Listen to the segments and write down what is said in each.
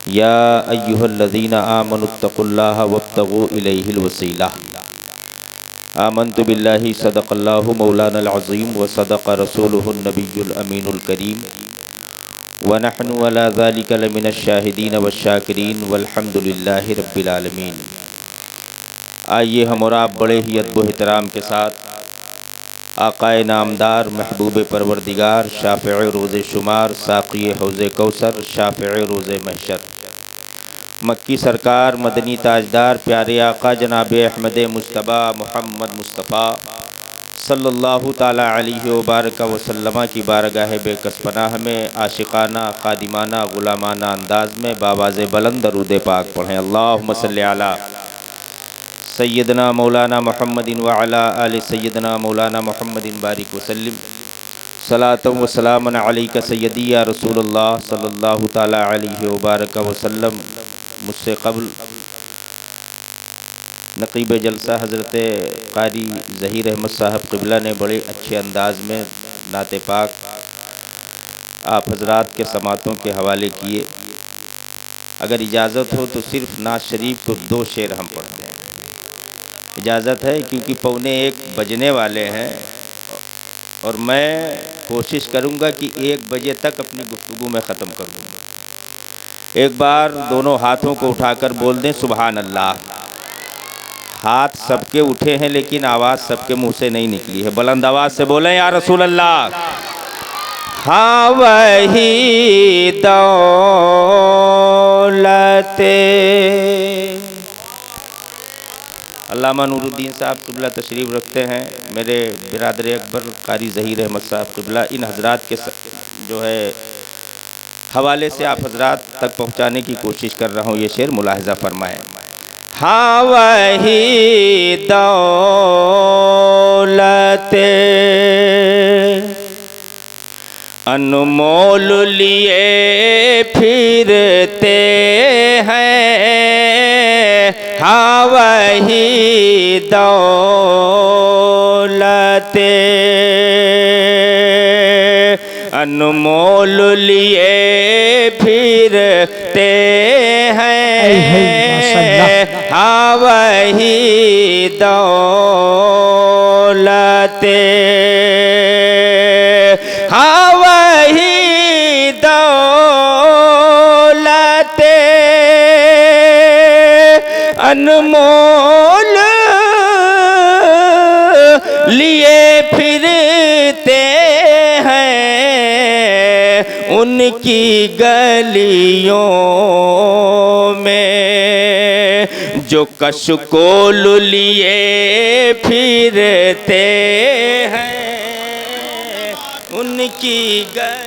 या अय्युहल्लज़ीना आमनुत्तक़ुल्लाह वब्तग़ू इलैहिल वसीला। आमन्तु बिल्लाहि सदक़ल्लाहु मौलानल अज़ीम व सदक़ रसूलुहुन नबियुल अमीनुल करीम व नहनु अला ज़ालिका लमिनश शाहिदीन वश्शाकिरीन वल्हम्दुलिल्लाहि रब्बिल आलमीन। आइए हम और आप बड़े ही अदब व एहतराम के साथ आक़ाए नामदार महबूब परवरदिगार शाफ़िए रोज़े शुमार साक़िए हौज़े कौसर शाफ़िए रोज़े महशर मक्की सरकार मदनी ताजदार प्यारे आका जनाब अहमद मुज्तबा मोहम्मद मुस्तफ़ा सल्लल्लाहु ताला अलैहि व बारक वसल्लम की बारगाह बेकसपनाह में आशिकाना ख़ादिमाना ग़ुलामाना अंदाज में बावाज़े बुलंद दरूद पाक पढ़ें। अल्लाहुम्मा सल्लि अला सैयदना मौलाना मुहम्मदिन व अला आलि सैयदना मौलाना मुहम्मदिन बारिक वसल्लिम सलातम व सलामन अलैका सय्यदी या रसूलुल्लाह सल्लल्लाहु ताला अलैहि व बारक वसल्लम। मुझसे क़ब्ल नक़ीब जलसा हज़रत क़ारी ज़हीर अहमद साहब क़िबला ने बड़े अच्छे अंदाज में नाते पाक आप हज़रात के समातों के हवाले किए। अगर इजाज़त हो तो सिर्फ़ नात शरीफ को 2 शेर हम पढ़ते हैं। इजाज़त है क्योंकि 12:45 बजने वाले हैं और मैं कोशिश करूंगा कि 1 बजे तक अपनी गुफ्तगू में ख़त्म कर दूँ। एक बार दोनों हाथों को उठाकर बोल दें सुबहान अल्लाह। हाथ सबके उठे हैं लेकिन आवाज़ सबके मुंह से नहीं निकली है। बुलंद आवाज़ से बोलें या रसूल अल्लाह। हाँ वही दौलते अल्लामा नूरुद्दीन साहब क़िबला तशरीफ़ रखते हैं। मेरे बिरादर अकबर क़ारी ज़हीर अहमद साहब क़िबला इन हज़रात के जो है हवाले से आप हज़रात तक पहुँचाने की कोशिश कर रहा हूँ। ये शेर मुलाहिज़ा फरमाएँ। हाँ वही दौलते अनमोल लिए फिरते हैं। हाँ वही दौलते अनमोल लिए फिरते हैं। हाँ वही दौलते हाँ वही दौलते अनमोल लिए फिरते हैं। उनकी गलियों में जो कशकोल लिए फिरते हैं उनकी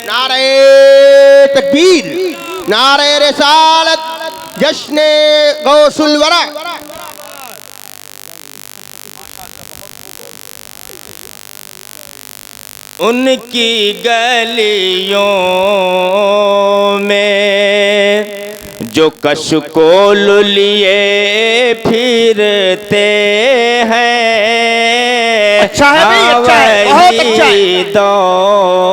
नारे तकबीर, नारे रिसालत, जश्ने गौसुल वरा। उनकी गलियों में जो कशकोल लिए फिरते हैं। अच्छा है भाई, अच्छा है, बहुत अच्छा है। दौलते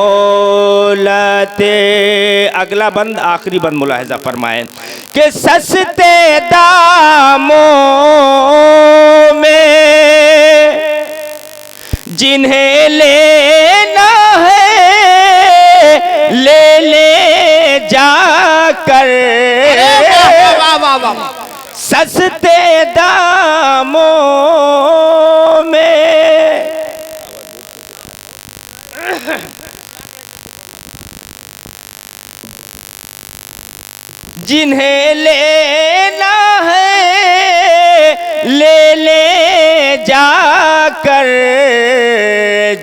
अगला बंद आखिरी बंद मुलाहिज़ा फरमाएं कि सस्ते दामों में जिन्हें लेना है ले ले जाकर। सस्ते दामों में जिन्हें लेना है ले ले जाकर।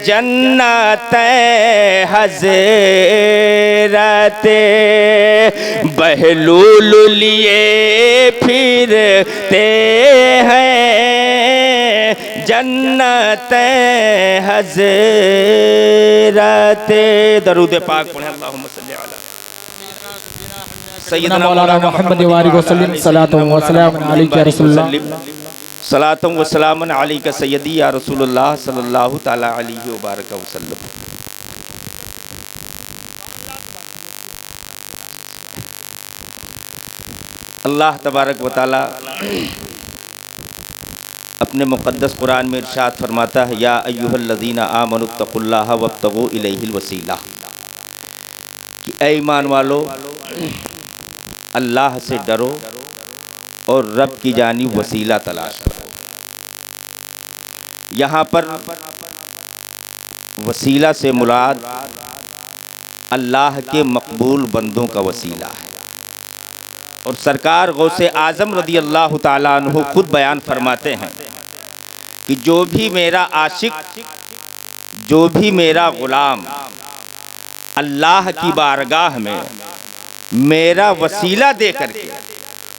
जन्नत हज़रत बहलूल लिए फिरते हैं। जन्नत हज़रत दरूद पाक पढ़ें। अल्लाहुम्मा सल्ली अला सैयदना मौलाना मुहम्मद वारिक वसल्लम सलातो व सलाम अलैका या रसूलल्लाह। सलातम व सलामन अलैका सय्यदी या रसूलुल्लाह सल्लल्लाहु ताला अलैहि व बारक वसल्लम। अल्लाह तबारक व तआला अपने मुक़द्दस कुरान में इरशाद फरमाता है, या अय्युहल्लज़ीना आमनुत्तकुल्लाह वब्तगू इलैहिल वसीला, कि ऐ ईमान वालो अल्लाह से डरो और रब की जानिब वसीला तलाश करो। यहाँ पर वसीला से मुराद अल्लाह के मकबूल बंदों का वसीला है। और सरकार गौसे आज़म रदी अल्लाह ताला अन्हु खुद बयान फरमाते हैं कि जो भी मेरा आशिक, जो भी मेरा ग़ुलाम अल्लाह की बारगाह में मेरा वसीला दे करके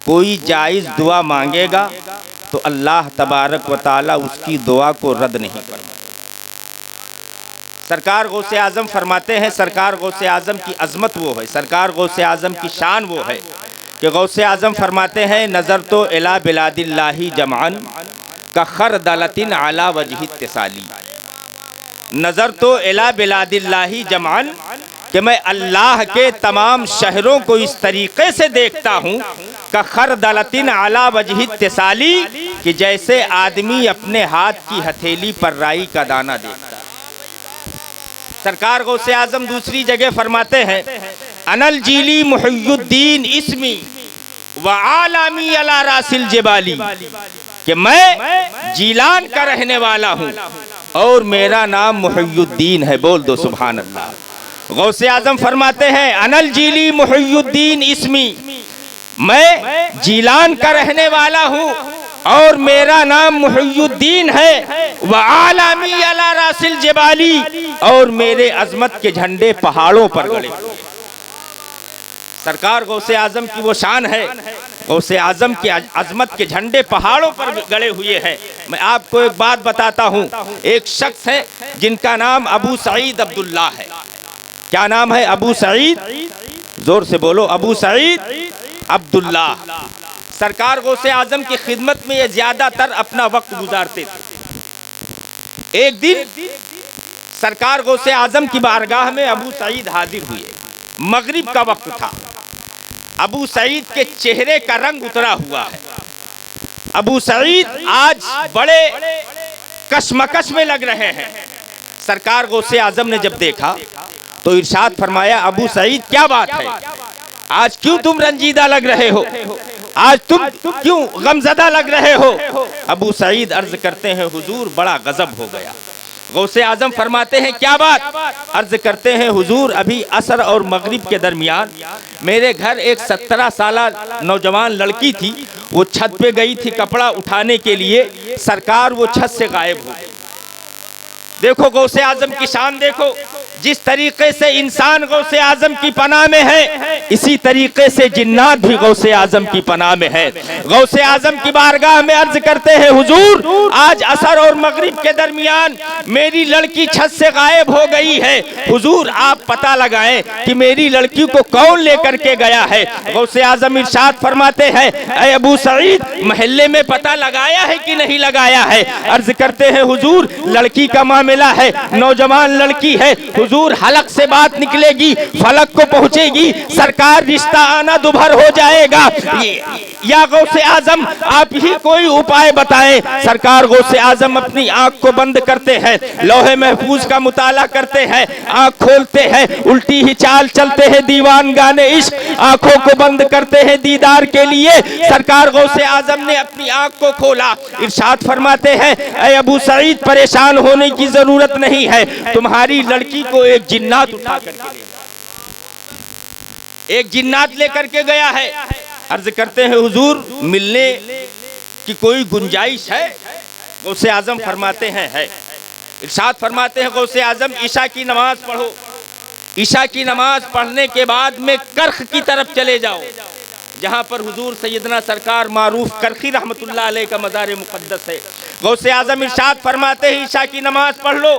कोई जायज़ दुआ मांगेगा तो अल्लाह तबारक व ताला उसकी दुआ को रद्द नहीं करेगा। सरकार गौसे आज़म फरमाते हैं, सरकार गौसे आज़म की अज़मत वो है, सरकार गौसे आज़म की शान वो है कि गौसे आज़म फरमाते हैं, नज़र तो इला बिलादिल्लाही जमअन का खरदलतिन अला वजहि इत्तिसाली, नज़र तो इला बिलादिल्लाही जमअन, कि मैं अल्लाह के तमाम शहरों को इस तरीक़े से देखता हूँ का खरदलतिन अला वजहि इत्तिसाली, कि जैसे आदमी अपने हाथ की हथेली पर राई का दाना देखता है। सरकार गौसे आज़म दूसरी जगह फरमाते हैं, अनल जीली मुहियुद्दीन इस्मी व आलामी अला रासिल जबाली, कि मैं जीलान का रहने वाला हूँ और मेरा नाम मुहियुद्दीन है। बोल दो सुभान अल्लाह। गौसे आज़म फरमाते हैं, अनल जीली मुहियुद्दीन इस्मी, मैं जीलान का रहने वाला हूँ और मेरा नाम मुहियुद्दीन है। व आलामी अला रासिल जबाली, और मेरे अजमत के झंडे पहाड़ों पर गड़े। सरकार गौसे आज़म की वो शान है, गौसे आज़म की अजमत के झंडे पहाड़ों पर गड़े हुए हैं। मैं आपको एक बात बताता हूँ, एक शख्स है जिनका नाम अबू सईद अब्दुल्ला है। क्या नाम है? अबू सईद, जोर से बोलो, अबू सईद अब्दुल्ला। सरकार गौसे आज़म की खिदमत में ये ज्यादातर अपना वक्त गुजारते थे। एक दिन सरकार गौसे आज़म की बारगाह में अबू सईद हाजिर हुए। मगरिब का वक्त था। अबू सईद के चेहरे का रंग उतरा हुआ है। अबू सईद आज बड़े कशमकश में लग रहे हैं। सरकार गौसे आज़म ने जब देखा तो इरशाद फरमाया, अबू सईद क्या बात है, आज क्यों तुम रंजीदा लग रहे हो, आज तुम क्यों गमज़दा लग रहे हो? अबू सईद अर्ज करते हैं, हुजूर बड़ा गजब हो गया। गौसे आज़म फरमाते हैं, क्या बात? अर्ज करते हैं, हुजूर अभी असर और मगरिब के दरमियान मेरे घर एक 17 साला नौजवान लड़की थी, वो छत पे गई थी कपड़ा उठाने के लिए, सरकार वो छत से गायब हो गई। देखो गौसे आज़म की शान देखो, जिस तरीके से इंसान गौसे आज़म की पनाह में है, इसी तरीके से जिन्नात भी गौसे आज़म की पनाह में है। गौसे आज़म की बारगाह में अर्ज करते हैं, हुजूर आज असर और मगरिब के दरमियान मेरी लड़की छत से गायब हो गई है, हुजूर आप पता लगाएं कि मेरी लड़की को कौन लेकर के गया है। गौसे आज़म इरशाद फरमाते हैं, ऐ अबू सईद महल्ले में पता लगाया है कि नहीं लगाया है? अर्ज करते हैं, हुजूर लड़की का मामला है, नौजवान लड़की है, हुजूर हलक से बात निकलेगी, फलक को पहुंचेगी, सरकार रिश्ता आना दुभर हो जाएगा, या गौसे आज़म आप ही कोई उपाय बताएं। सरकार गौसे आज़म अपनी आंख को बंद करते हैं, लौहे महफूज का मुताला करते हैं, आंख खोलते हैं, उल्टी ही चाल चलते हैं, दीवान गाने इश्क, आंखों को बंद करते हैं दीदार के लिए। सरकार गौसे आज़म ने अपनी आंख को खोला, इरशाद फरमाते हैं, ऐ अबू सईद परेशान होने की जरूरत नहीं है, तुम्हारी लड़की को एक जिन्नात उठा करके एक जिन्नात लेकर के गया है। अर्ज करते हैं, हुजूर मिलने की कोई गुंजाइश है? गौसे आज़म फरमाते हैं है। इरशाद फरमाते हैं गौसे आज़म, ईशा की नमाज पढ़ो, ईशा की नमाज पढ़ने के बाद में करख की तरफ चले जाओ, जहाँ पर हुजूर सैयदना सरकार मारूफ करखी रहमतुल्लाह अलैह का मज़ार मुक़द्दस है। गौसे आज़म इरशाद फरमाते हैं, ईशा की नमाज पढ़ लो,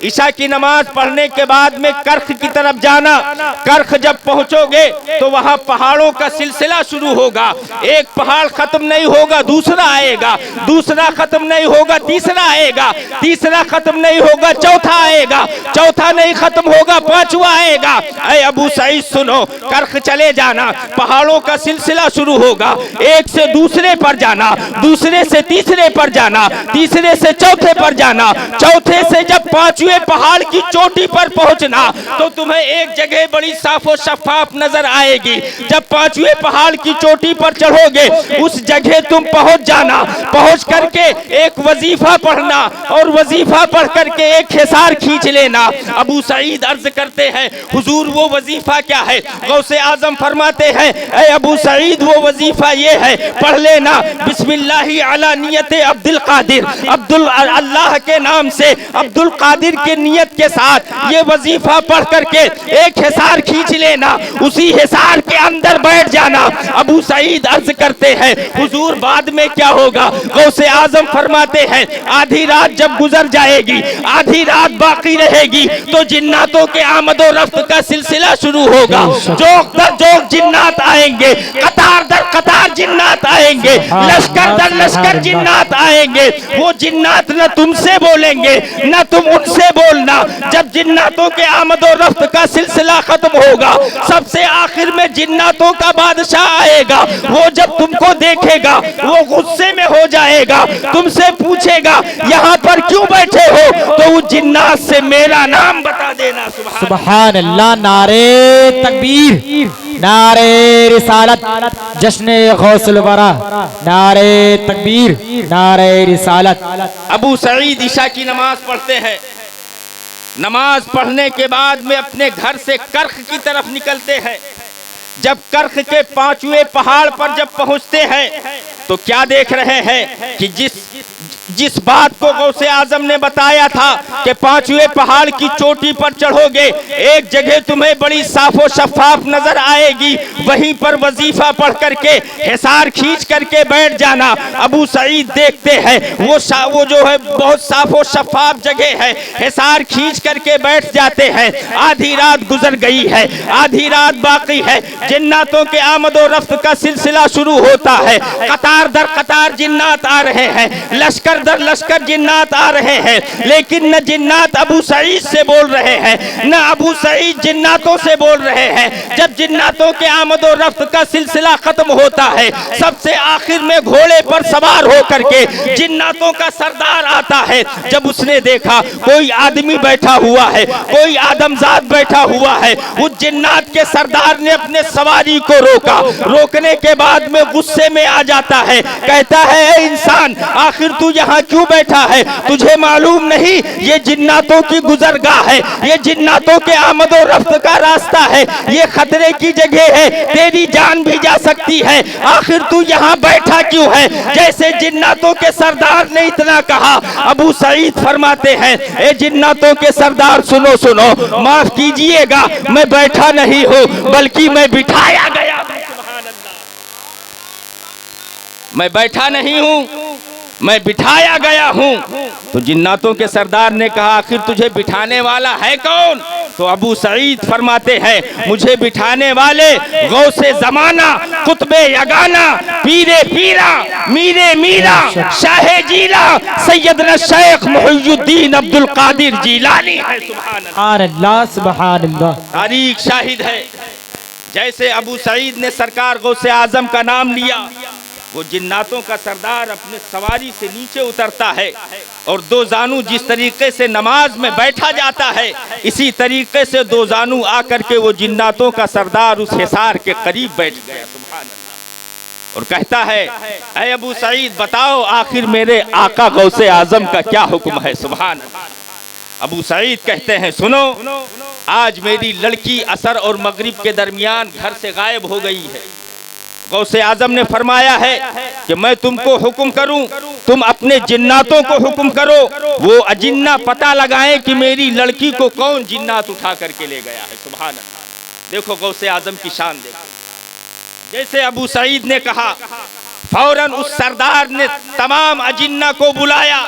ईशा की नमाज पढ़ने के बाद में कर्ख की तरफ जाना। कर्ख जब पहुंचोगे तो वहां पहाड़ों का सिलसिला शुरू होगा। एक पहाड़ खत्म नहीं होगा दूसरा आएगा, दूसरा खत्म नहीं होगा तीसरा आएगा, तीसरा खत्म नहीं होगा चौथा आएगा, चौथा नहीं खत्म होगा पांचवा आएगा। ऐ अबू सईद सुनो, कर्ख चले जाना, पहाड़ों का सिलसिला शुरू होगा। एक से दूसरे पर जाना, दूसरे से तीसरे पर जाना, तीसरे से चौथे पर जाना, चौथे से जब पांचवें पहाड़ की चोटी पर पहुंचना तो तुम्हें एक जगह बड़ी साफो शफाफ नजर आएगी। जब पांचवें पहाड़ की चोटी पर चढ़ोगे उस जगह तुम पहुंच जाना। पहुंच करके एक वजीफा पढ़ना और वजीफा पढ़ करके एक हिसार खींच लेना। अबू सईद अर्ज करते हैं हुजूर वो वजीफा क्या है? गौसे आजम फरमाते हैं ऐ अबू सईद वो वजीफा ये है, पढ़ लेना बिस्मिल्लाहि अला नियत अब्दुल कादिर, अब्दुल अल्लाह के नाम से अब्दुल कादिर के नियत के साथ ये वजीफा पढ़ करके एक हिसार खींच लेना, उसी हिसार के अंदर बैठ जाना। अबू सईद अर्ज करते हैं हुजूर बाद में क्या होगा? गौसे आजम फरमाते हैं आधी रात जब गुजर जाएगी, आधी रात बाकी रहेगी तो जिन्नातों के आमदो रफ्त का सिलसिला शुरू होगा। जोक दर जोक जिन्नात आएंगे, कतार दर कतार जिन्नात आएंगे, लश्कर दर लश्कर जिन्नात आएंगे। वो जिन्नात न तुमसे बोलेंगे न तुम उनसे बोलना। जब जिन्नातों के आमदो रफ्त का सिलसिला खत्म होगा सबसे आखिर में जिन्नातों का बादशाह आएगा। वो जब तुमको देखेगा वो गुस्से में हो जाएगा, तुमसे पूछेगा यहाँ पर क्यों बैठे हो? तो उस जिन्नात से मेरा नाम बता देना। सुभान अल्लाह। नारे तकबीर, नारे रिसालत, जश्न गौसुल वरा, नारे तकबीर, नारे रिसालत। अबू सईद ईशा की नमाज पढ़ते हैं। नमाज पढ़ने के बाद में अपने घर से कर्ख की तरफ निकलते हैं। जब कर्ख के पांचवें पहाड़ पर जब पहुंचते हैं तो क्या देख रहे हैं कि जिस बात को गौसे आजम ने बताया था कि पांचवें पहाड़ की चोटी पर चढ़ोगे एक जगह तुम्हें बड़ी साफो शफाफ नजर आएगी, वहीं पर वजीफा पढ़ करके हिसार खींच करके बैठ जाना। अबू सईद देखते हैं वो जो है बहुत साफो शफाफ जगह है, हिसार खींच करके बैठ जाते हैं। आधी रात गुजर गई है, आधी रात बाकी है, जिन्नातों के आमदो रफ्त का सिलसिला शुरू होता है। कतार दर कतार जिन्नात आ रहे हैं, लश्कर दर लश्कर जिन्नात आ रहे हैं, लेकिन न जिन्नात अबू सईद से बोल रहे हैं न अबू सईद जिन्नातों से बोल रहे हैं। जब जिन्नातों के आमदो रफ्त का सिलसिला खत्म होता है सबसे आखिर में घोड़े पर सवार होकर के जिन्नातों का सरदार आता है। जब उसने देखा कोई आदमी बैठा हुआ है, कोई आदमजाद बैठा हुआ है, उस जिन्नात के सरदार ने अपने सवारी को रोका। रोकने के बाद में गुस्से में आ जाता है, कहता है ए इंसान आखिर तू यहाँ क्यों बैठा है? तुझे मालूम नहीं ये जिन्नातों की गुजरगाह है, ये जिन्नातों के आमदो रफ्त का रास्ता है, ये खतरे की जगह है, तेरी जान भी जा सकती है, आखिर तू यहाँ बैठा क्यों है? जैसे जिन्नातों के सरदार ने इतना कहा अबू सईद फरमाते हैं ए जिन्नातों के सरदार सुनो सुनो, माफ कीजिएगा मैं बैठा नहीं हूँ बल्कि मैं बिठाया गया। मैं बैठा नहीं हूँ मैं बिठाया गया हूँ। तो जिन्नातों के सरदार ने कहा आखिर तुझे बिठाने वाला है कौन? तो अबू सईद फरमाते हैं मुझे बिठाने वाले गौसे जमाना, कुतबे यगाना, पीरे पीरा, मीरे मीरा, शाहे जीला, सैयदना शेख मुहियुद्दीन अब्दुल कादिर जीलानी है। सुभान अल्लाह, सुभान अल्लाह। तारीख शाहिद है जैसे अबू सईद ने सरकार गौसे आजम का नाम लिया, वो जिन्नातों का सरदार अपने सवारी से नीचे उतरता है और दो जानू जिस तरीके से नमाज में बैठा जाता है इसी तरीके से दो जानू आकर के वो जिन्नातों का सरदार उस हिसार के करीब बैठ गया। सुभान अल्लाह। और कहता है ऐ अबू सईद बताओ आखिर मेरे आका गौसे आजम का क्या हुक्म है? सुभान अल्लाह। अबू सईद कहते हैं सुनो, आज मेरी लड़की असर और मगरिब के दरमियान घर से गायब हो गई है। गौसे आजम ने फरमाया है कि मैं तुमको हुक्म करूं, तुम अपने जिन्नातों को हुक्म करो वो अजिन्ना पता लगाएं कि मेरी लड़की को कौन जिन्नात उठा करके ले गया है। सुभान अल्लाह। देखो गौसे आजम की शान देखो। जैसे अबू सईद ने कहा फौरन उस सरदार ने तमाम अजिन्ना को बुलाया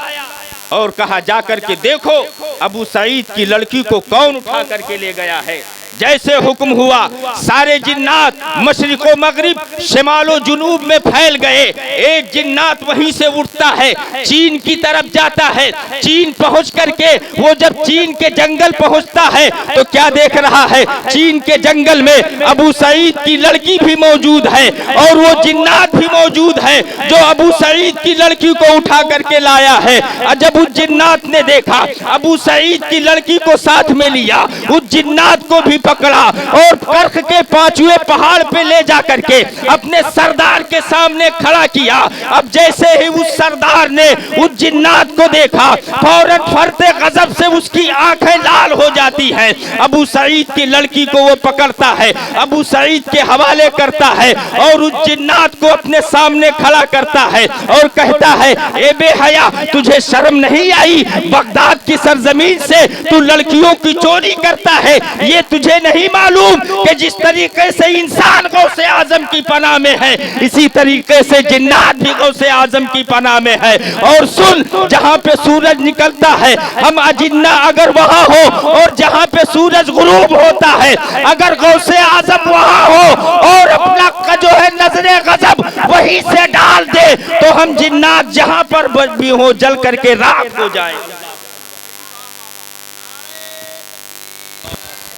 और कहा जाकर के देखो अबू सईद की लड़की को कौन उठा करके ले गया है। जैसे हुक्म हुआ सारे जिन्नात मशरिक व मगरिब शिमालो जुनूब में फैल गए। एक जिन्नात वहीं से उठता है, चीन की तरफ जाता है। चीन पहुंच करके वो जब चीन के जंगल पहुंचता है तो क्या देख रहा है, चीन के जंगल में अबू सईद की लड़की भी मौजूद है और वो जिन्नात भी मौजूद है जो अबू सईद की लड़की को उठा करके लाया है। जब उस जिन्नात ने देखा अबू सईद की लड़की को साथ में लिया, उस जिन्नात को भी पकड़ा और कर्ख के पांचवें पहाड़ पे ले जाकर के अपने सरदार के सामने खड़ा किया। अब जैसे ही उस सरदार ने उस जिन्नात को देखा फौरन फरते गजब से उसकी आंखें लाल हो जाती हैं। अबू सईद की लड़की को वो पकड़ता है, अबू सईद के हवाले करता है और उस जिन्नात को अपने सामने खड़ा करता है और कहता है, ए बेहया तुझे शर्म नहीं आई? बगदाद की सरजमीन से तू लड़कियों की चोरी करता है। ये तुझे नहीं मालूम कि जिस तरीके से इंसान गौसे आजम की पनाह में है इसी तरीके से जिन्नात भी गौसे आजम की पनाह में है। और सुन, जहां पे सूरज निकलता है हम अजिन्ना अगर वहां हो और जहां पे सूरज गुरूब होता है अगर गौसे आजम वहां हो और अपना जो है नजरे गजब वहीं से डाल दे तो हम जिन्नात जहां पर भी हो जल करके राख हो जाए।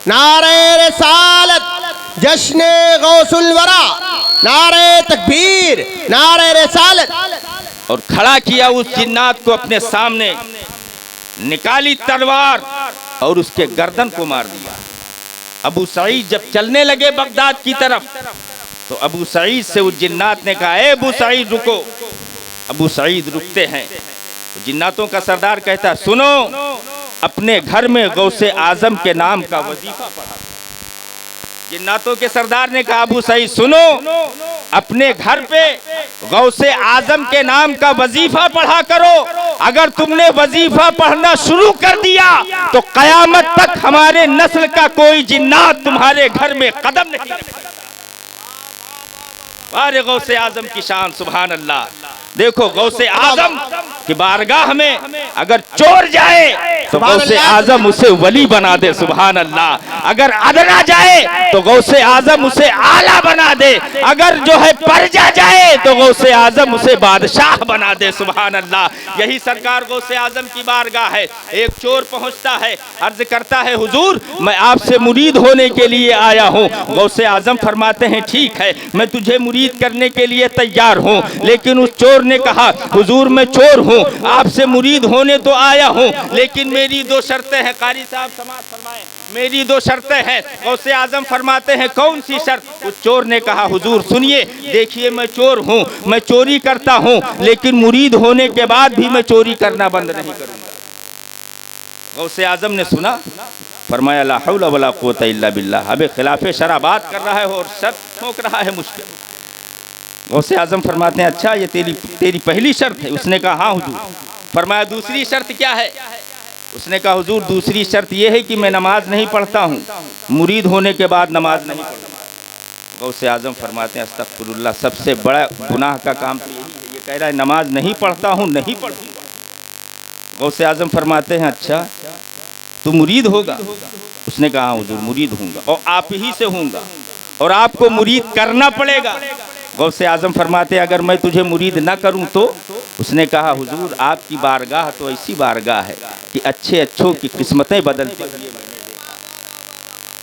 नारे रिसालत, जश्ने गौसुल वरा, नारे तकबीर, नारे रिसालत। और खड़ा किया उस जिन्नात को अपने सामने, निकाली तलवार और उसके गर्दन को मार दिया। अबू सईद जब चलने लगे बगदाद की तरफ तो अबू सईद से उस जिन्नात ने कहा, ए अबू सईद रुको। अबू सईद रुकते हैं तो जिन्नातों का सरदार कहता है, सुनो, अपने घर में गौसे आजम के नाम का वजीफा पढ़ा। जिन्नातों के सरदार ने कहा, अबू सईद सुनो, अपने घर पे गौसे आजम के नाम का वजीफा पढ़ा करो। अगर तुमने वजीफा पढ़ना शुरू कर दिया तो कयामत तक हमारे नस्ल का कोई जिन्नात तुम्हारे घर में कदम नहीं रखेगा। वारे गौसे आजम की शान, सुभान अल्लाह। देखो गौसे आजम की बारगाह में अगर चोर जाए तो गौसे आजम उसे वली बना दे, सुभान अल्लाह। अगर अदना जाए तो गौसे आजम उसे आला बना दे। अगर जो है परजा जाए तो गौसे आजम उसे बादशाह बना दे, सुभान अल्लाह। यही सरकार गौसे आजम की बारगाह है। एक चोर पहुंचता है, अर्ज करता है, हुजूर मैं आपसे मुरीद होने के लिए आया हूँ। गौसे आजम फरमाते हैं, ठीक है मैं तुझे मुरीद करने के लिए तैयार हूँ। लेकिन उस चोर ने कहा, हुजूर मैं चोर हूँ, आपसे मुरीद होने तो आया हूँ लेकिन मेरी दो शर्तें हैं। कारी साहब समाप्त फरमाएं, मेरी दो शर्तें हैं। गौसे आजम फरमाते हैं, कौन सी शर्त? उस चोर ने कहा, हुजूर सुनिए, देखिए मैं चोर हूँ, मैं चोरी करता हूँ लेकिन मुरीद होने के बाद भी मैं चोरी करना बंद नहीं करूँगा। गौसे आजम ने सुना, फरमाया, ला हौला वला कुव्वता इल्ला बिल्लाह। अबे खिलाफे शरअ बात कर रहा है और शर्त ठोक रहा है मुझसे। गौसे आजम फरमाते हैं, अच्छा ये तेरी पहली शर्त है? उसने कहा, हाँ हुजूर। फरमाया, दूसरी शर्त क्या है? उसने कहा, हुजूर दूसरी शर्त यह है कि मैं नमाज नहीं पढ़ता हूँ, मुरीद होने के बाद नमाज नहीं पढ़ूंगा। गौसे आजम फरमाते हैं, अस्तगफिरुल्लाह, सबसे बड़ा गुनाह का काम तो यही है। ये कह रहा है नमाज नहीं पढ़ता हूँ, नहीं पढ़ूंगा। गौसे आजम फरमाते हैं, अच्छा तू मुरीद होगा? उसने कहा, हाँ हुजूर मुरीद हूँगा और आप ही से हूँगा और आपको मुरीद करना पड़ेगा। गौसे आजम फरमाते, अगर मैं तुझे मुरीद न करूं तो? उसने कहा, हुजूर आपकी बारगाह तो ऐसी बारगाह है कि अच्छे अच्छों की किस्मतें बदलती हुए मैंने देखा।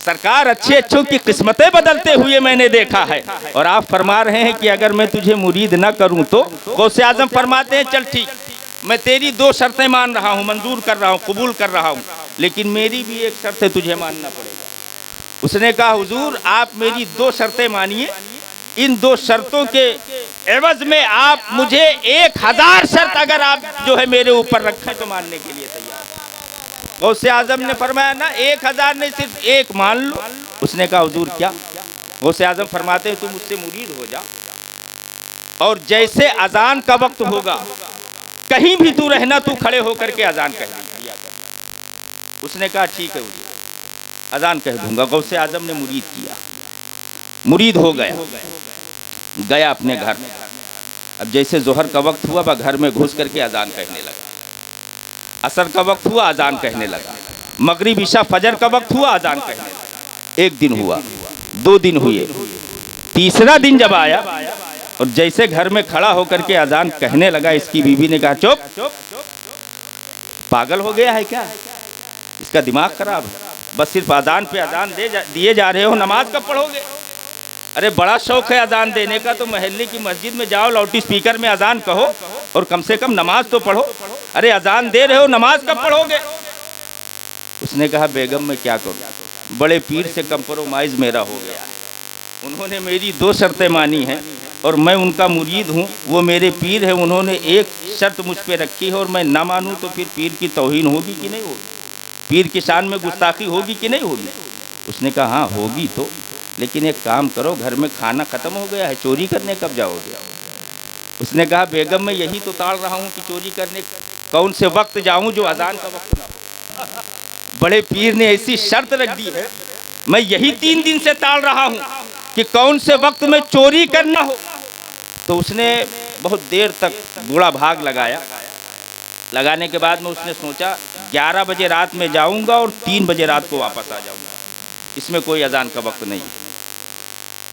सरकार अच्छे अच्छों की किस्मतें बदलते हुए मैंने देखा है और आप फरमा रहे हैं कि अगर मैं तुझे मुरीद न करूं तो? गौसे आजम फरमाते हैं, चल ठीक, मैं तेरी दो शर्तें मान रहा हूं, मंजूर कर रहा हूं, कबूल कर रहा हूं, लेकिन मेरी भी एक शर्त है, तुझे मानना पड़ेगा। उसने कहा, हुजूर आप मेरी दो शर्तें मानिए, इन दो शर्तों के एवज में आप मुझे 1000 शर्त अगर आप जो है मेरे ऊपर रखें तो मानने के लिए तैयार। गौसे आजम ने फरमाया, ना 1000 नहीं, सिर्फ एक मान लो। उसने कहा, हुजूर क्या? गौसे आजम फरमाते हैं, तुम मुझसे मुरीद हो जा और जैसे अजान का वक्त होगा कहीं भी तू रहना, तू खड़े होकर के अजान कह दिया कर। उसने कहा, ठीक है हुजूर, अजान कह दूंगा। गौसे आजम ने मुरीद किया, मुरीद हो गया अपने घर। अब जैसे जोहर का वक्त हुआ वह घर में घुस करके अजान कहने लगा। असर का वक्त हुआ, अजान कहने लगा। मगरिब ईशा फजर का वक्त हुआ, अजान कहने लगा। एक दिन हुआ, 2 दिन हुए, तीसरा दिन जब आया और जैसे घर में खड़ा होकर के अजान कहने लगा, इसकी बीवी ने कहा चुप, पागल हो गया है क्या, इसका दिमाग खराब है, बस सिर्फ अजान पे अजान दिए जा रहे हो, नमाज कब पढ़ोगे? अरे बड़ा शौक है अजान देने का, तो मोहल्ले की मस्जिद में जाओ, लाउड स्पीकर में अजान कहो और कम से कम नमाज तो पढ़ो। अरे अजान दे रहे हो, नमाज कब पढ़ोगे? उसने कहा बेगम मैं क्या करूं, बड़े पीर से कंप्रोमाइज मेरा हो गया, उन्होंने मेरी 2 शर्तें मानी हैं और मैं उनका मुरीद हूँ, वो मेरे पीर है, उन्होंने एक शर्त मुझ पे रखी है और मैं ना मानूं तो फिर पीर की तौहीन होगी कि नहीं होगी, पीर की शान में गुस्ताखी होगी कि नहीं होगी? उसने कहा हाँ होगी तो, लेकिन एक काम करो, घर में खाना ख़त्म हो गया है, चोरी करने कब जाओगे? उसने कहा बेगम मैं यही तो ताड़ रहा हूँ कि चोरी करने कौन से वक्त जाऊँ जो अजान का वक्त ना हो। बड़े पीर ने ऐसी शर्त रख दी है, मैं यही 3 दिन से ताड़ रहा हूँ कि कौन से वक्त में चोरी करना हो। तो उसने बहुत देर तक बूढ़ा भाग लगाया, लगाने के बाद में उसने सोचा 11 बजे रात में जाऊंगा और 3 बजे रात को वापस आ जाऊंगा, इसमें कोई अजान का वक्त नहीं।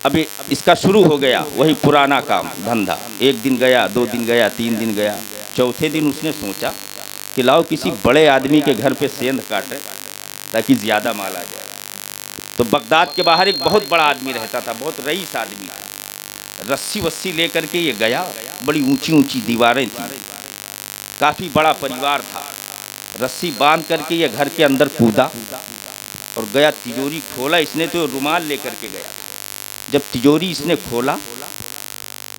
अभी इसका शुरू हो गया वही पुराना काम धंधा, 1 दिन गया, 2 दिन गया, 3 दिन गया, चौथे दिन उसने सोचा कि लाओ किसी बड़े आदमी के घर पे सेंध काटे ताकि ज़्यादा माल आ जाए। तो बगदाद के बाहर एक बहुत बड़ा आदमी रहता था, बहुत रईस आदमी था, रस्सी वस्सी लेकर के ये गया, बड़ी ऊंची ऊंची दीवारें थी, काफ़ी बड़ा परिवार था, रस्सी बांध करके ये घर के अंदर कूदा और गया, तिजोरी खोला इसने तो रुमाल लेकर के गया। जब तिजोरी इसने खोला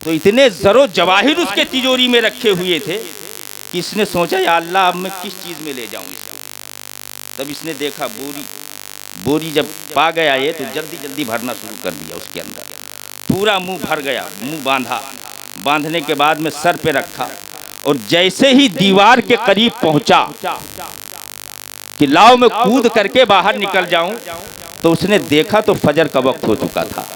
तो इतने ज़रो जवाहिर उसके तिजोरी में रखे हुए थे कि इसने सोचा या अल्लाह अब मैं किस चीज़ में ले जाऊं इसको। तब इसने देखा बोरी जब पा गया ये तो जल्दी जल्दी भरना शुरू कर दिया उसके अंदर, पूरा मुंह भर गया, मुंह बांधा, बांधने के बाद में सर पे रखा और जैसे ही दीवार के करीब पहुंचा कि लाओ मैं कूद करके बाहर निकल जाऊं, तो उसने देखा तो फजर का वक्त हो चुका था।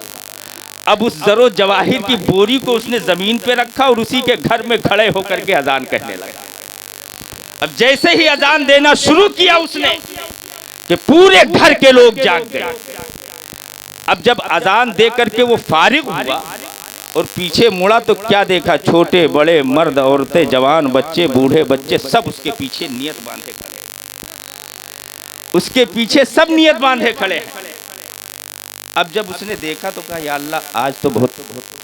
अब उस जरो जवाहिर की बोरी को उसने जमीन पे रखा और उसी के घर में खड़े होकर के अजान कहने लगा। अब जैसे ही अजान देना शुरू किया उसने कि पूरे घर के लोग जाग गए। अब जब अजान दे करके वो फारिग हुआ और पीछे मुड़ा तो क्या देखा, छोटे बड़े मर्द औरतें जवान बच्चे बूढ़े बच्चे सब उसके पीछे नियत बांधे खड़े, उसके पीछे सब नियत बांधे खड़े हैं। अब जब उसने देखा तो कहा या अल्लाह आज तो बहुत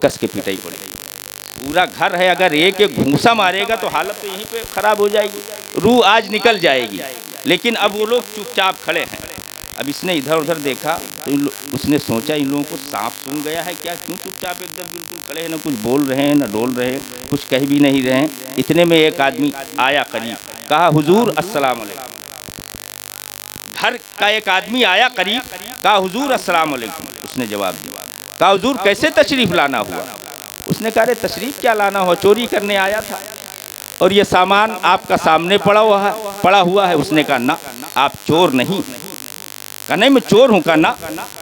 कस के पिटाई पड़ेगी, पूरा घर है, अगर एक एक घूंसा मारेगा तो हालत तो यहीं पे खराब हो जाएगी, रूह आज निकल जाएगी। लेकिन अब वो लोग चुपचाप खड़े हैं। अब इसने इधर उधर देखा तो उसने सोचा इन लोगों को सांप सूंघ गया है क्या, क्यों चुपचाप एकदम बिल्कुल खड़े हैं, ना कुछ बोल रहे हैं ना डोल रहे हैं, कुछ कह भी नहीं रहे हैं। इतने में एक आदमी आया करीब, कहा हुजूर अस्सलाम वालेकुम। घर का एक आदमी आया करीब, कहा हुजूर अस्सलाम वालेकुम। उसने जवाब दिया, कहा हुजूर कैसे तशरीफ लाना हुआ? उसने कहा अरे तशरीफ क्या लाना हुआ, चोरी करने आया था और ये सामान आपका सामने पड़ा हुआ है। उसने कहा ना आप चोर नहीं। कहा नहीं मैं चोर हूँ। कहा ना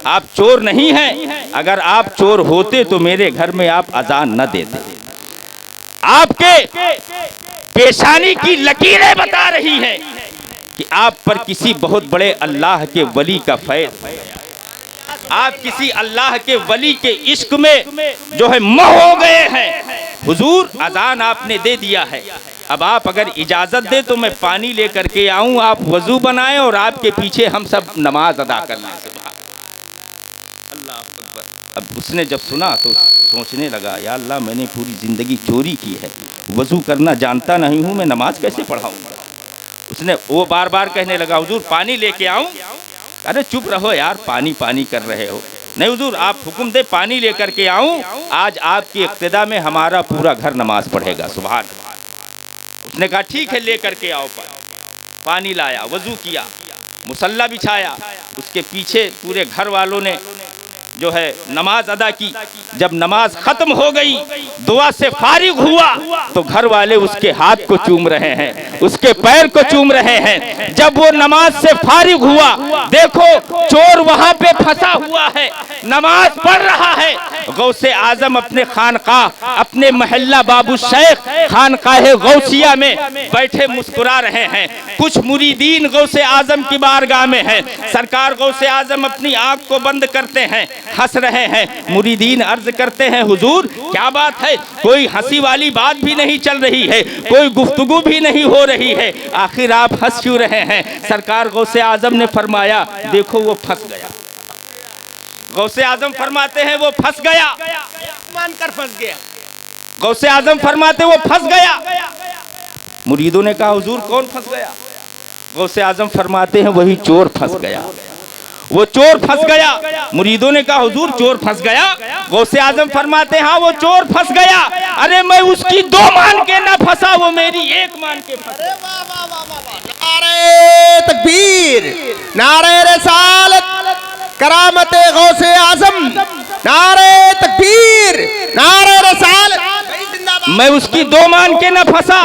आप चोर नहीं हैं, अगर आप चोर होते तो मेरे घर में आप अजान न देते। आपके पेशानी की लकीरें बता रही हैं कि आप पर किसी बहुत बड़े अल्लाह के वली का फैज़ है, आप किसी अल्लाह के वली के इश्क में जो है मोह हो गए हैं। हुजूर अजान आपने दे दिया है, अब आप अगर इजाज़त दे तो मैं पानी लेकर के आऊँ, आप वज़ू बनाएं और आपके पीछे हम सब नमाज अदा कर लें। अल्लाह अकबर। अब उसने जब सुना तो सोचने लगा या अल्लाह मैंने पूरी ज़िंदगी चोरी की है, वज़ू करना जानता नहीं हूँ, मैं नमाज कैसे पढ़ाऊँगा। उसने वो बार बार कहने लगा हुजूर पानी लेके आऊँ। अरे चुप रहो यार, पानी पानी कर रहे हो। नहीं हुजूर आप हुक्म दे पानी लेकर के आऊँ, आज आपकी इक्तिदा में हमारा पूरा घर नमाज पढ़ेगा। सुभान अल्लाह। उसने कहा ठीक है लेकर के आओ पानी लाया, वज़ू किया, मुसल्ला बिछाया, उसके पीछे पूरे घर वालों ने जो है नमाज अदा की। जब नमाज खत्म हो गई, दुआ से फारिग हुआ, तो घर वाले उसके हाथ को चूम रहे हैं, उसके पैर को चूम रहे हैं। जब वो नमाज से फारिग हुआ, देखो चोर वहां पे फंसा हुआ है, नमाज पढ़ रहा है। गौसे आजम अपने खानकाह, अपने महल्ला बाबू शेख खानकाह गौसिया में बैठे मुस्कुरा रहे हैं। कुछ मुरीदीन गौसे आजम की बारगाह में है। सरकार गौसे आजम अपनी आंख को बंद करते हैं, हंस रहे हैं। मुरीदीन अर्ज करते हैं, हुजूर क्या बात है? कोई हंसी वाली बात भी नहीं चल रही है, कोई गुफ्तगू भी नहीं हो रही है, आखिर आप हंस क्यों रहे हैं? सरकार गौसे आजम ने फरमाया, देखो वो फंस गया। गौसे आजम फरमाते हैं वो फंस गया, मानकर फंस गया। गौसे आजम फरमाते वो फंस गया। मुरीदों ने कहा, हुजूर कौन फंस गया? गौसे आजम फरमाते हैं वही चोर फंस गया, वो चोर फंस गया। मुरीदों ने कहा, हुजूर चोर फंस गया? गौसे आजम फरमाते हैं हाँ वो चोर फंस गया। अरे मैं उसकी दो मान के ना फंसा, वो मेरी एक मान के फंसा। नारे तकबीर, नारे रिसालत, करामते गौसे आजम, नारे तकबीर, नारे रिसालत। मैं उसकी दो मान के ना फंसा,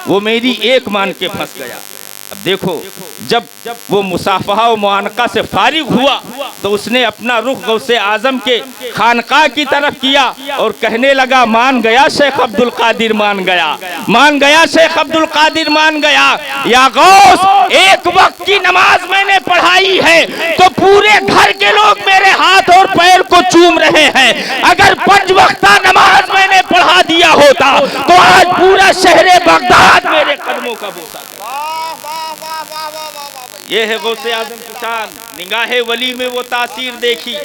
वो मेरी एक मान के फंस गया। अब देखो, जब वो मुसाफहा और मुआनका से फारिग हुआ, तो उसने अपना रुख गौसे आजम के खानकाह की तरफ किया और कहने लगा, मान गया शेख अब्दुल कादिर, मान गया, मान गया शेख अब्दुल कादिर, मान गया। या गौस, एक वक्त की नमाज मैंने पढ़ाई है तो पूरे घर के लोग मेरे हाथ और पैर को चूम रहे हैं। अगर 5 वक्ता नमाज मैंने पढ़ा दिया होता तो आज पूरा शहरे बगदाद मेरे कदमों का बोसा। ये है गौसे आजम की शान। निगाहे वली में वो तासीर देखी,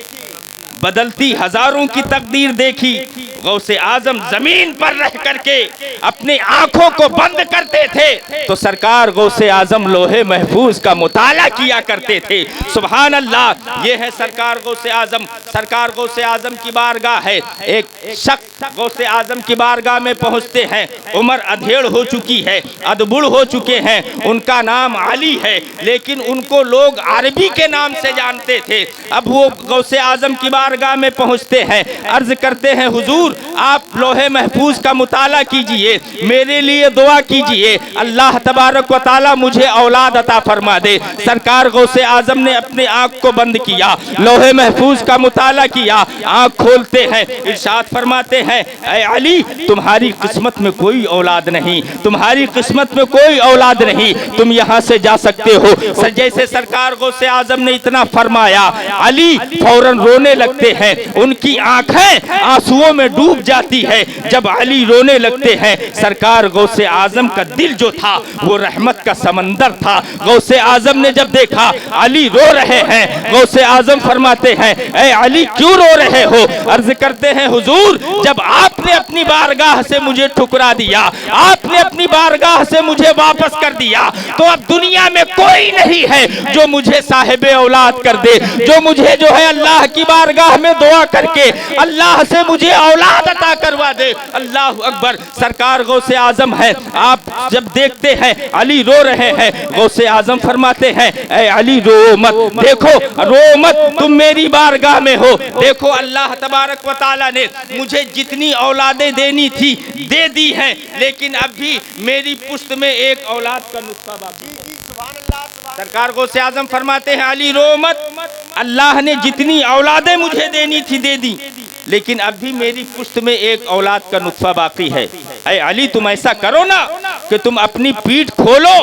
बदलती हजारों की तकदीर देखी। गौसे आजम जमीन पर रह करके अपनी आंखों को बंद करते थे तो सरकार गौसे आजम लोहे महफूज का मुताला किया करते थे। सुभान अल्लाह। ये है सरकार गौसे आजम। सरकार गौसे आजम की बारगाह है। एक शख्स गौसे आजम की बारगाह में पहुंचते हैं, उम्र अधेड़ हो चुकी है, अदबुड़ हो चुके हैं, उनका नाम अली है, लेकिन उनको लोग अरबी के नाम से जानते थे। अब वो गौसे आजम की बारगाह में पहुंचते हैं, अर्ज करते हैं, हुजूर आप लोहे महफूज का मुताला कीजिए, मेरे लिए दुआ कीजिए, अल्लाह तबारक व तआला मुझे औलाद अता फरमा दे। सरकार गौसे आजम ने अपने आंख को बंद किया, लोहे महफूज का मुताला किया, आंख खोलते हैं, इरशाद फरमाते हैं, ऐ अली तुम्हारी किस्मत में कोई औलाद नहीं, तुम्हारी किस्मत में कोई औलाद नहीं, तुम यहाँ से जा सकते हो। जैसे सरकार गौसे आजम ने इतना फरमाया, अली फौरन रोने लगते हैं, उनकी आंखें आंसुओं में डूब जाती है। जब अली रोने लगते हैं, सरकार गौसे आजम का दिल जो था वो रहमत का समंदर था। गौसे आजम ने जब देखा अली रो रहे हैं, गौसे आजम फरमाते हैं, ऐ अली क्यों रो रहे हो? अर्ज करते हैं, हुजूर जब आपने अपनी बारगाह से मुझे ठुकरा दिया, आपने अपनी बारगाह से मुझे वापस कर दिया, तो अब दुनिया में कोई नहीं है जो मुझे साहिबे औलाद कर दे, जो मुझे जो है अल्लाह की बारगाह में दुआ करके अल्लाह से मुझे औलाद अता करवा दे। अल्लाह अकबर। सरकार गौसे आजम है। आप जब देखते हैं अली रो रहे हैं, गौसे आजम फरमाते हैं, ऐ अली रो मत, देखो रो मत, तुम मेरी बारगाह में हो। देखो अल्लाह तबारक व तआला ने मुझे जितनी औलादें देनी थी दे दी हैं, लेकिन अब भी मेरी पुश्त में एक औलाद का नुस्खा बाकी। सरकार गौसे आजम फरमाते हैं, अली रो मत, अल्लाह ने जितनी औलादें मुझे देनी थी दे दी, लेकिन अब भी मेरी पुश्त में एक औलाद का नुत्फा बाकी है। ऐ अली तुम ऐसा करो ना कि तुम अपनी पीठ खोलो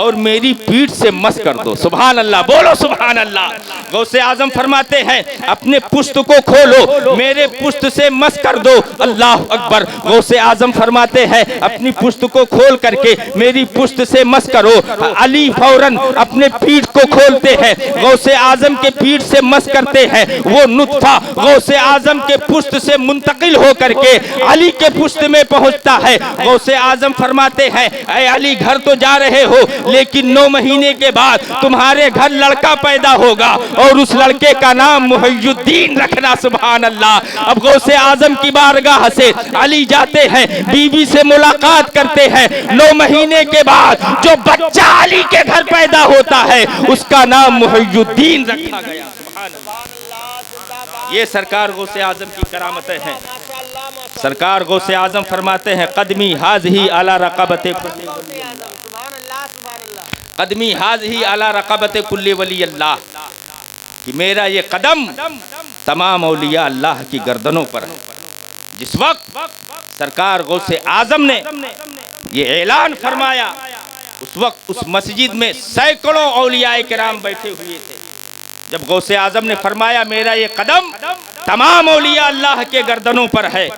और मेरी पीठ से मस कर दो। सुभान अल्लाह, बोलो सुभान अल्लाह। गौसे आजम फरमाते हैं, अपने पुश्त को खोलो, मेरे पुश्त से मस कर दो। अल्लाह अकबर। गौसे आजम फरमाते हैं, अपनी पुश्त को खोल करके मेरी पुश्त से मस करो। अली फौरन अपने पीठ को खोलते हैं, गौसे आजम के पीठ से मस करते हैं। वो नुत्फा गौसे आजम के पुश्त से मुंतकिल होकर के अली के पुश्त में पहुंचता है। गौसे आजम फरमाते हैं, ऐ अली घर तो जा रहे हो, लेकिन 9 महीने के बाद तुम्हारे घर लड़का पैदा होगा और उस लड़के का नाम मुहय्युद्दीन रखना। सुभान अल्लाह। अब गौसे आजम की बारगाह से अली जाते हैं, बीबी से मुलाकात करते हैं। 9 महीने के बाद जो बच्चा अली के घर पैदा होता है उसका नाम मुहय्युद्दीन रखा गया। ये सरकार गौसे आजम की करामतें हैं। सरकार गौसे आजम फरमाते हैं कदमी हाज ही आला रक़बते कदमी हाज ही आला रक़बते कुल्ले वली अल्लाह, कि मेरा ये कदम तमाम औलिया अल्लाह की गर्दनों पर है। जिस वक्त सरकार गौसे आजम ने ये ऐलान फरमाया, उस वक्त उस मस्जिद में सैकड़ों औलियाए किराम बैठे हुए थे। जब गौसे आजम ने फरमाया मेरा ये कदम तमाम औलिया अल्लाह के गर्दनों पर है,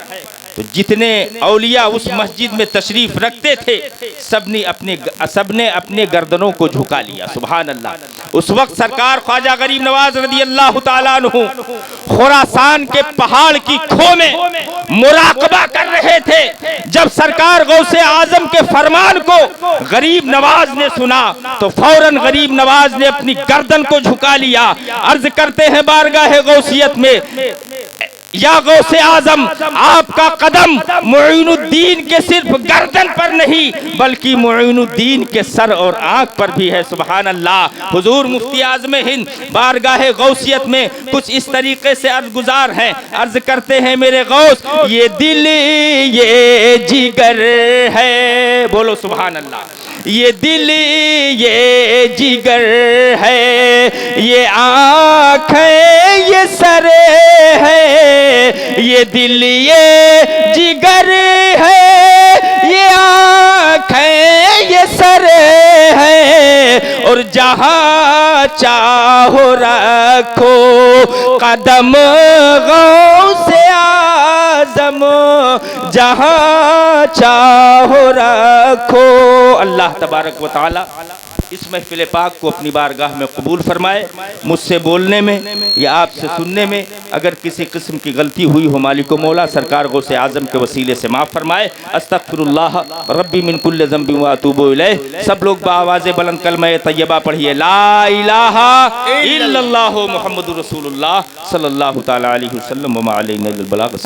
तो जितने औलिया उस मस्जिद में तशरीफ रखते थे सबने अपने गर्दनों को झुका लिया। सुभान अल्लाह। उस वक्त सरकार ख्वाजा गरीब नवाज रज़ी अल्लाह ताला अन्हु खुरासान के पहाड़ की खो में मुराकबा कर रहे थे। जब सरकार गौसे आजम के फरमान को गरीब नवाज ने सुना तो फौरन गरीब नवाज ने अपनी गर्दन को झुका लिया। अर्ज करते हैं बारगाह गौसियत में, या गौसे आजम आपका कदम मुईनुद्दीन के सिर्फ गर्दन पर नहीं बल्कि मुईनुद्दीन के सर और आंख पर भी है। सुभान अल्लाह। हुजूर मुफ्ती आज़म हिंद बारगाह गौसियत में कुछ इस तरीके से अर्ज गुजार हैं। अर्ज करते हैं मेरे गौस, ये दिल ये जिगर है, बोलो सुभान अल्लाह। ये दिल ये जिगर है, ये आँख है, ये सर है, ये दिल ये जिगर है, ये आँख है, ये सर है, और जहाँ चाहो रखो कदम गौसे आज़म, जहाँ चाहो रखो। अल्लाह तबारक व तआला इस महफिल पाक को अपनी बारगाह में कबूल फरमाए। मुझसे बोलने में या आपसे सुनने में अगर किसी किस्म की गलती हुई हो, मालिको मौला सरकार गौसे आजम के वसीले से माफ़ फरमाए। अस्तगफिरुल्लाह रब्बी मिन कुल्लि ज़ंबिन व अतूबु इलैह। सब लोग बाआवाज़े बुलंद कलमा तय्यबा पढ़िए, ला इलाहा इल्लल्लाहु मुहम्मदुर रसूलुल्लाह सल्लल्लाहु तआला अलैहि वसल्लम व मा अलैना इल्लल बलाग।